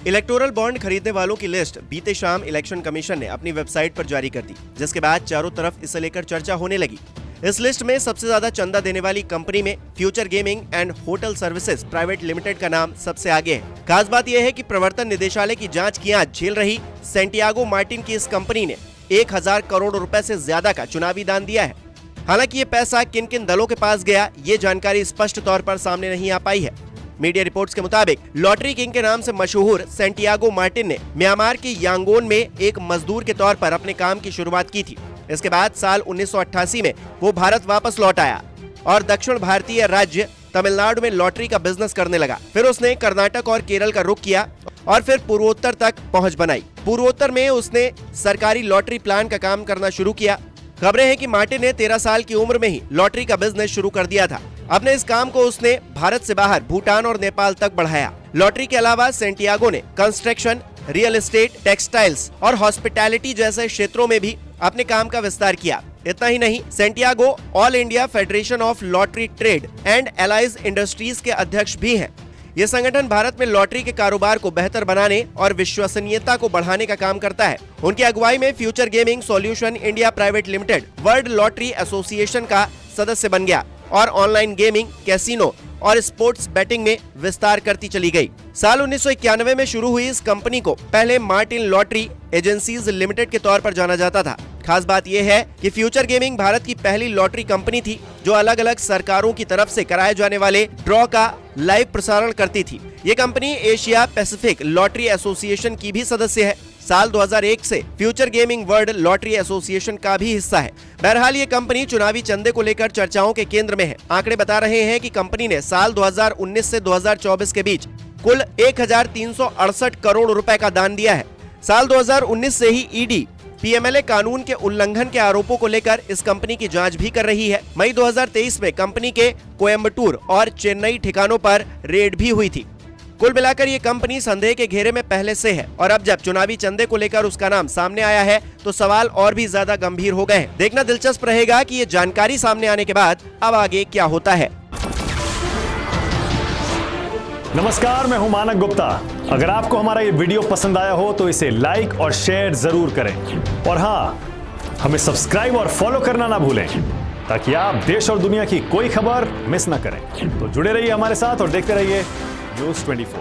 Electoral bond खरीदने वालों की लिस्ट बीते शाम इलेक्शन कमीशन ने अपनी वेबसाइट पर जारी कर दी, जिसके बाद चारों तरफ इसे लेकर चर्चा होने लगी। इस लिस्ट में सबसे ज्यादा चंदा देने वाली कंपनी में future gaming and hotel services private limited का नाम सबसे आगे है। खास बात यह है कि प्रवर्तन निदेशालय की जांच की आंच झेल रही सैंटियागो मार्टिन की इस कंपनी ने 1000 करोड़ रुपए से ज्यादा का चुनावी दान दिया है। हालांकि ये पैसा किन किन दलों के पास गया, ये जानकारी स्पष्ट तौर पर सामने नहीं आ पाई है। मीडिया रिपोर्ट्स के मुताबिक लॉटरी किंग के नाम से मशहूर सैंटियागो मार्टिन ने म्यांमार के यांगोन में एक मजदूर के तौर पर अपने काम की शुरुआत की थी। इसके बाद साल 1988 में वो भारत वापस लौट आया और दक्षिण भारतीय राज्य तमिलनाडु में लॉटरी का बिजनेस करने लगा। फिर उसने कर्नाटक और केरल का रुख किया और फिर पूर्वोत्तर तक पहुंच बनाई। पूर्वोत्तर में उसने सरकारी लॉटरी प्लान का काम करना शुरू किया। खबरें हैं कि मार्टिन ने 13 साल की उम्र में ही लॉटरी का बिजनेस शुरू कर दिया था। अपने इस काम को उसने भारत से बाहर भूटान और नेपाल तक बढ़ाया। लॉटरी के अलावा सैंटियागो ने कंस्ट्रक्शन, रियल एस्टेट, टेक्सटाइल्स और हॉस्पिटैलिटी जैसे क्षेत्रों में भी अपने काम का विस्तार किया। इतना ही नहीं, Santiago all India federation of lottery trade and allies industries के अध्यक्ष भी हैं। ये संगठन भारत में लॉटरी के कारोबार को बेहतर बनाने और विश्वसनीयता को बढ़ाने का काम करता है। उनकी अगुवाई में future gaming solution India private limited world lottery association का सदस्य बन गया और ऑनलाइन गेमिंग, कैसीनो और स्पोर्ट्स बेटिंग में विस्तार करती चली गई। साल 1991 में शुरू हुई इस कंपनी को पहले मार्टिन लॉटरी एजेंसीज लिमिटेड के तौर पर जाना जाता था। खास बात यह है कि फ्यूचर गेमिंग भारत की पहली लॉटरी कंपनी थी जो अलग अलग सरकारों की तरफ से कराए जाने वाले ड्रॉ का लाइव प्रसारण करती थी। ये company Asia Pacific lottery association की भी सदस्य है। साल 2001 से future gaming world lottery association का भी हिस्सा है। बहरहाल ये कंपनी चुनावी चंदे को लेकर चर्चाओं के केंद्र में है। आंकड़े बता रहे हैं कि कंपनी ने साल 2019 से 2024 के बीच कुल 1368 करोड़ रुपए का दान दिया है। साल 2019 से ही ईडी पीएमएलए कानून के उल्लंघन के आरोपों को लेकर इस कंपनी की जांच भी कर रही है। मई 2023 में कंपनी के कोयम्बटूर और चेन्नई ठिकानों पर रेड भी हुई थी। कुल मिलाकर ये कंपनी संदेह के घेरे में पहले से है और अब जब चुनावी चंदे को लेकर उसका नाम सामने आया है तो सवाल और भी ज्यादा गंभीर हो गए हैं। देखना दिलचस्प रहेगा कि ये जानकारी सामने आने के बाद अब आगे क्या होता है। नमस्कार, मैं हूं मानक गुप्ता। अगर आपको हमारा ये वीडियो पसंद आया हो तो इसे लाइक और शेयर जरूर करें और हाँ, हमें सब्सक्राइब और फॉलो करना ना भूलें ताकि आप देश और दुनिया की कोई खबर मिस ना करें। तो जुड़े रहिए हमारे साथ और देखते रहिए न्यूज़ 24।